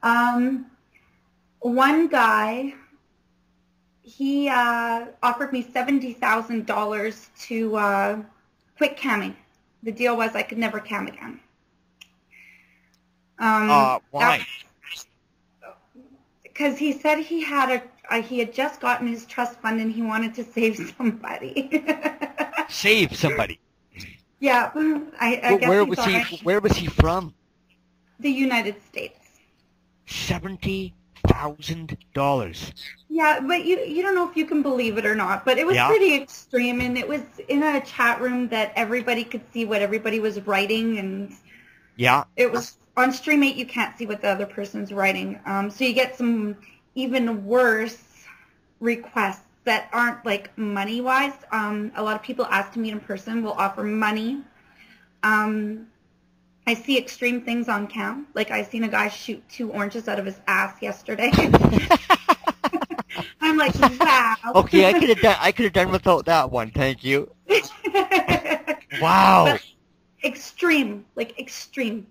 One guy, he offered me $70,000 to quit camming. The deal was I could never cam again. Why? Because he said he had just gotten his trust fund and he wanted to save somebody. Save somebody? Yeah, I guess where was he from? The United States. $70,000. Yeah, but you don't know if you can believe it or not, but it was pretty extreme, and it was in a chat room that everybody could see what everybody was writing, and it was on Stream 8 you can't see what the other person's writing, so you get some even worse requests that aren't like money-wise. A lot of people ask to meet in person will offer money. I see extreme things on cam. Like I seen a guy shoot 2 oranges out of his ass yesterday. I'm like, wow. Okay, I could have done without that one. Thank you. Wow. But extreme, like extreme.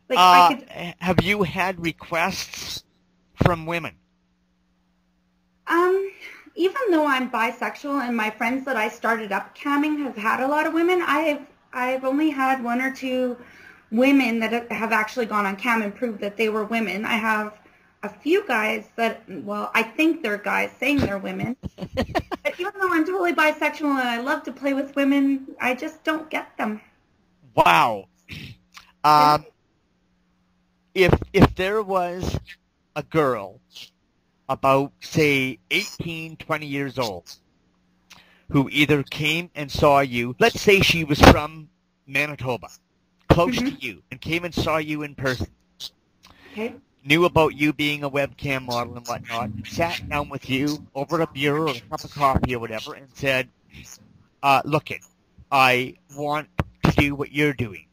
Like have you had requests from women? Even though I'm bisexual and my friends that I started up camming have had a lot of women, I've only had 1 or 2 women that have actually gone on cam and proved that they were women. I have a few guys that, well, I think they're guys saying they're women. But even though I'm totally bisexual and I love to play with women, I just don't get them. Wow. If there was a girl about, say, 18, 20 years old who either came and saw you, let's say she was from Manitoba, close to you, and came and saw you in person, knew about you being a webcam model and whatnot, sat down with you over a beer or a cup of coffee or whatever and said, look it, I want to do what you're doing.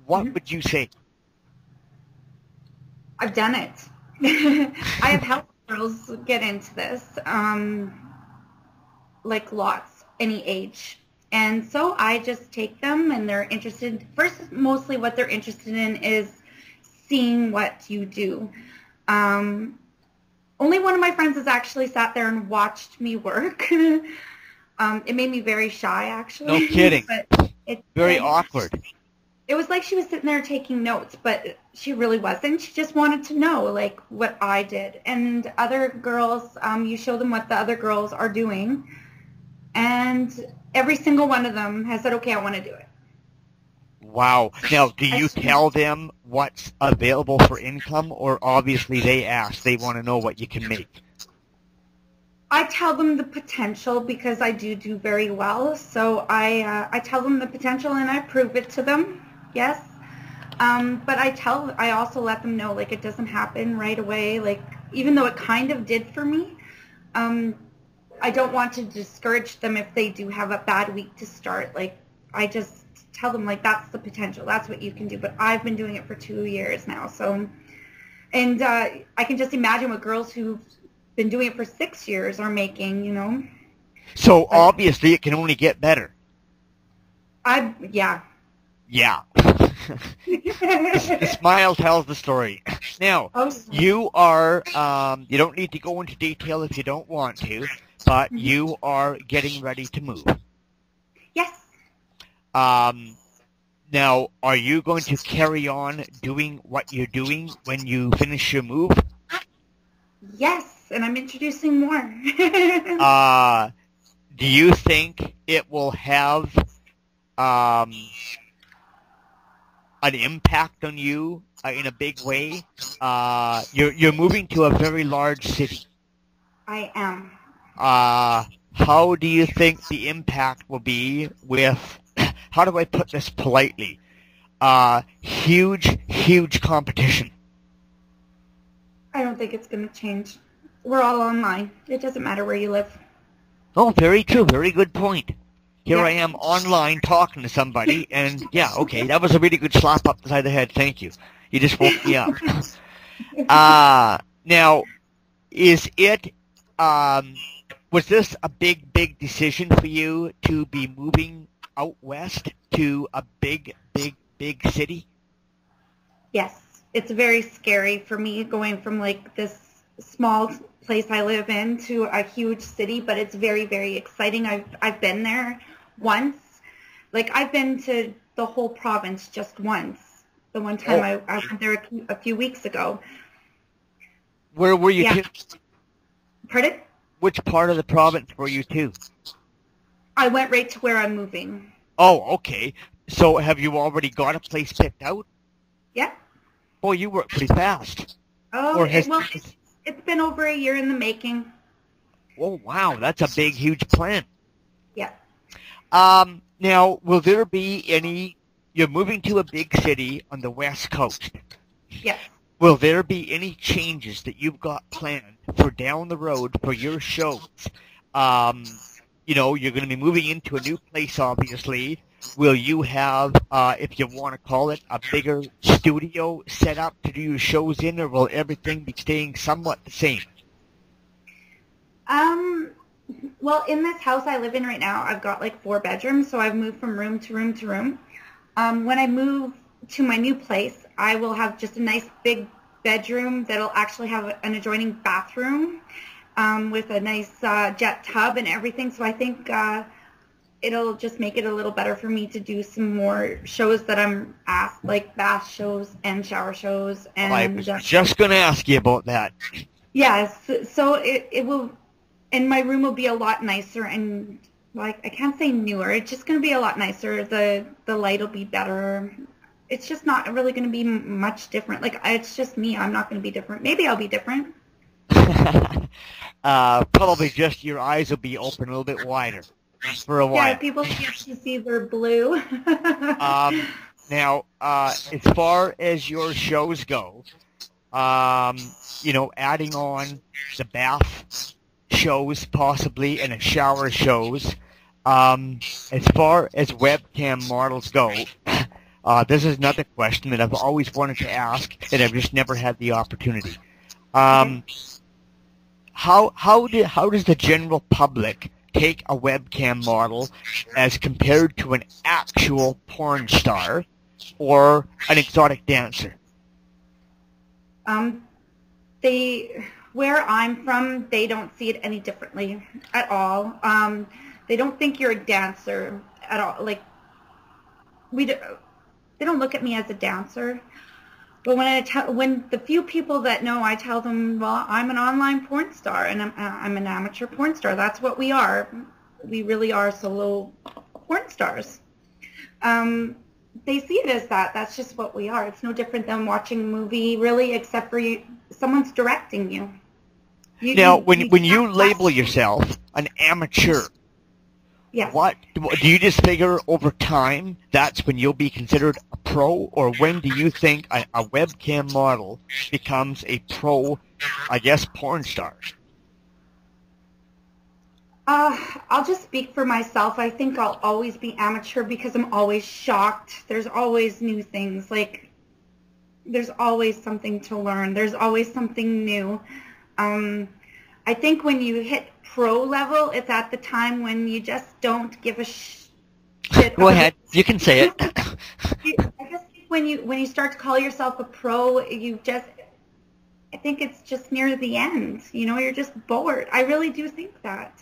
What would you say? I've done it. I have helped girls get into this, like lots, any age. And so I just take them and they're interested, first mostly what they're interested in is seeing what you do. Only one of my friends has actually sat there and watched me work. It made me very shy, actually. No kidding. But very awkward. It was like she was sitting there taking notes, but she really wasn't. She just wanted to know, like, what I did. And other girls, you show them what the other girls are doing, and every single one of them has said, okay, I want to do it. Wow. Now, do you tell them what's available for income, or obviously they ask, they want to know what you can make? I tell them the potential because I do very well. So I tell them the potential and I prove it to them. Yes. But I also let them know, like, it doesn't happen right away. Like, even though it kind of did for me, I don't want to discourage them if they do have a bad week to start. Like, I just tell them, like, that's the potential. That's what you can do. But I've been doing it for 2 years now. So, and I can just imagine what girls who've been doing it for 6 years are making, you know. So obviously it can only get better. Yeah. Yeah. The smile tells the story. Now, you are, you don't need to go into detail if you don't want to, but you are getting ready to move. Yes. Now, are you going to carry on doing what you're doing when you finish your move? Yes, and I'm introducing more. Do you think it will have an impact on you in a big way? You're moving to a very large city. I am. How do you think the impact will be with, how do I put this politely, huge competition? I don't think it's going to change. We're all online. It doesn't matter where you live. Oh, very true. Very good point. Here I am online talking to somebody, and yeah, okay, that was a really good slap up the side of the head. Thank you. You just woke me up. Now, is it, was this a big decision for you to be moving out west to a big city? Yes, it's very scary for me going from like this small place I live in to a huge city, but it's very, very exciting. I've been there once. Like, I've been to the whole province just once. The one time I went there a few weeks ago. Where were you to? Pardon? Which part of the province were you to? I went right to where I'm moving. Oh, okay. So have you already got a place picked out? Yeah. Boy, you work pretty fast. Oh, it's been over a year in the making. Oh, wow. That's a big, huge plan. Yeah. Now, will there be any... You're moving to a big city on the West Coast. Yes. Will there be any changes that you've got planned for down the road for your shows? You know, you're going to be moving into a new place, obviously. Will you have, if you want to call it, a bigger studio set up to do your shows in, or will everything be staying somewhat the same? Well, in this house I live in right now, I've got like 4 bedrooms, so I've moved from room to room to room. When I move to my new place, I will have just a nice big bedroom that'll actually have an adjoining bathroom with a nice jet tub and everything. So I think it'll just make it a little better for me to do some more shows that I'm asked, like bath shows and shower shows. And I was just going to ask you about that. Yes, so it will, and my room will be a lot nicer and, like, I can't say newer. It's just going to be a lot nicer. The light will be better. It's just not really going to be much different. Like, it's just me. I'm not going to be different. Maybe I'll be different. Probably just your eyes will be open a little bit wider for a while. Yeah, people get to see they're blue. Now, as far as your shows go, you know, adding on the bath shows possibly and the shower shows, as far as webcam models go, this is another question that I've always wanted to ask, and I've just never had the opportunity. How does the general public take a webcam model as compared to an actual porn star or an exotic dancer? Where I'm from, they don't see it any differently at all. They don't think you're a dancer at all. Like, they don't look at me as a dancer. But when the few people that know, I tell them, well, I'm an online porn star and I'm an amateur porn star. That's what we are. We really are solo porn stars. They see it as that. That's just what we are. It's no different than watching a movie, really, except for someone's directing you. Now, when you label yourself an amateur, yes. What do you just figure over time that's when you'll be considered a pro, or when do you think a webcam model becomes a pro, I guess, porn star? I'll just speak for myself. I think I'll always be amateur because I'm always shocked. There's always new things. Like, there's always something to learn. There's always something new. I think when you hit pro level, it's at the time when you just don't give a shit. Go ahead. You can say it. I just think when you start to call yourself a pro, I think it's just near the end. You know, you're just bored. I really do think that.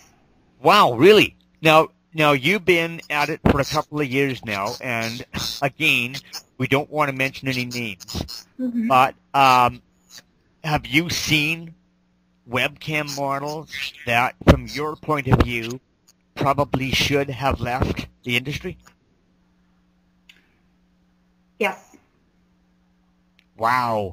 Wow, really? Now you've been at it for a couple of years now, and again, we don't want to mention any names, but have you seen webcam models that, from your point of view, probably should have left the industry? Yes. Wow.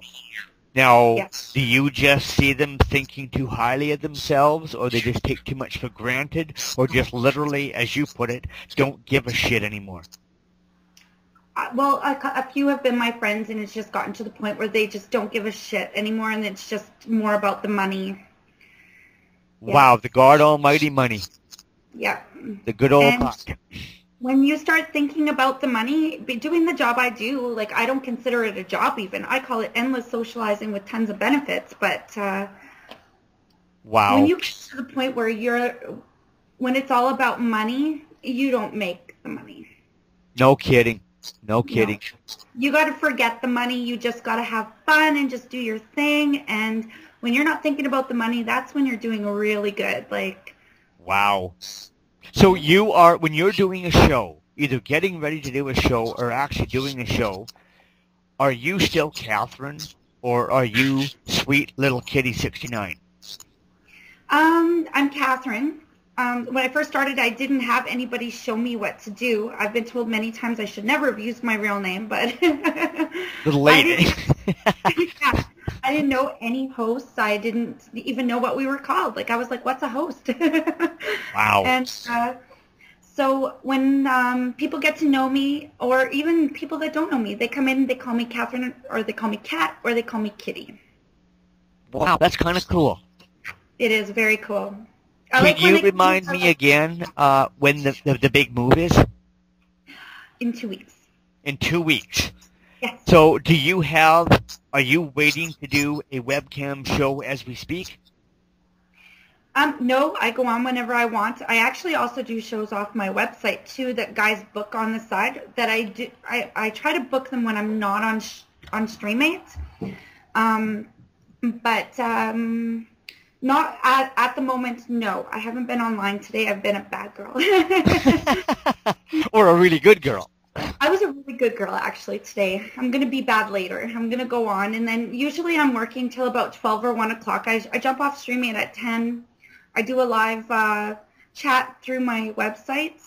Now, yes. Do you just see them thinking too highly of themselves, or they just take too much for granted, or just literally, as you put it, don't give a shit anymore? Well, a few have been my friends, and it's just gotten to the point where they just don't give a shit anymore, and it's just more about the money. Yeah. Wow, the God Almighty money. Yeah. The good old buck. When you start thinking about the money, doing the job I do, like, I don't consider it a job even. I call it endless socializing with tons of benefits, but wow. When you get to the point where when it's all about money, you don't make the money. No kidding. No kidding. You got to forget the money. You just got to have fun and just do your thing. And when you're not thinking about the money, that's when you're doing really good. Like, wow. So you are, when you're doing a show, either getting ready to do a show or actually doing a show, are you still Catherine or are you Sweet Little Kitty 69? I'm Catherine. When I first started, I didn't have anybody show me what to do. I've been told many times I should never have used my real name, but Little lady. Yeah, I didn't know any hosts. I didn't even know what we were called. Like, I was like, what's a host? Wow. And so when people get to know me, or even people that don't know me, they come in, they call me Catherine, or they call me Cat, or they call me Kitty. Wow, that's kind of cool. It is very cool. Can you remind me again when the big move is? In 2 weeks. In 2 weeks. Yes. So are you waiting to do a webcam show as we speak? No, I go on whenever I want. I actually also do shows off my website too that guys book on the side. That I do. I try to book them when I'm not on StreamMates. But not at the moment. No, I haven't been online today. I've been a bad girl. Or a really good girl. I was a really good girl actually today. I'm going to be bad later. I'm going to go on, and then usually I'm working till about 12 or 1 o'clock. I jump off StreamMate at 10. I do a live chat through my website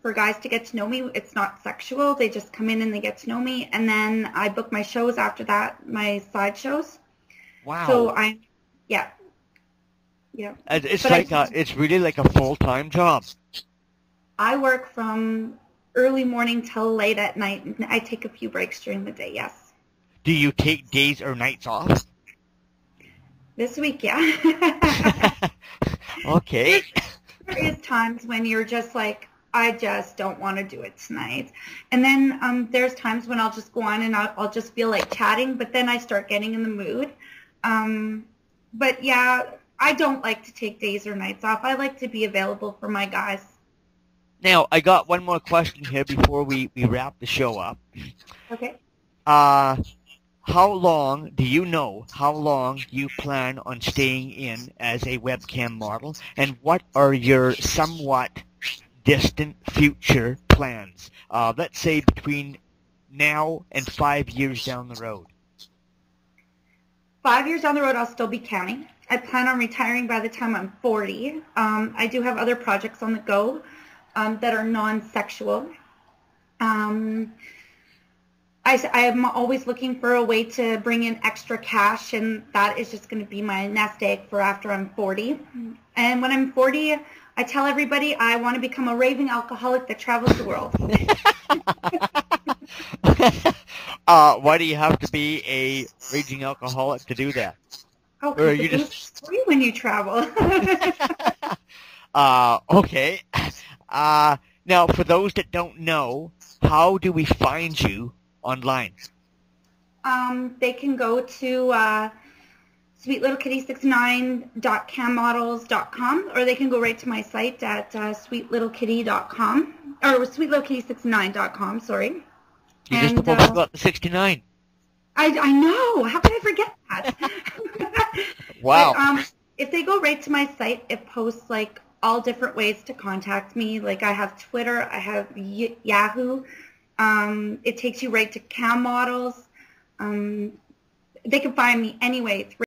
for guys to get to know me. It's not sexual. They just come in and they get to know me, and then I book my shows after that, my side shows. Wow. So yeah. It's it's really like a full-time job. I work from early morning till late at night, and I take a few breaks during the day, yes. Do you take days or nights off? This week, yeah. Okay. There is times when you're just like, I just don't want to do it tonight. And then there's times when I'll just go on and I'll just feel like chatting, but then I start getting in the mood. But yeah, I don't like to take days or nights off. I like to be available for my guys. Now, I got one more question here before we wrap the show up. Okay. How long you plan on staying in as a webcam model, and what are your somewhat distant future plans? Let's say between now and 5 years down the road. 5 years down the road, I'll still be counting. I plan on retiring by the time I'm 40. I do have other projects on the go that are non-sexual. I'm always looking for a way to bring in extra cash, and that is just going to be my nest egg for after I'm 40. And when I'm 40, I tell everybody I want to become a raving alcoholic that travels the world. Why do you have to be a raging alcoholic to do that? Oh, because it's free when you travel. Okay. Now, for those that don't know, how do we find you online? They can go to sweetlilkitty69.cammodels.com, or they can go right to my site at sweetlilkitty.com, or sweetlilkitty69.com, sorry. You just about forgot the 69. I know. How could I forget that? Wow. But, if they go right to my site, it posts like all different ways to contact me. Like I have Twitter, I have Yahoo. It takes you right to cam models. They can find me anyway.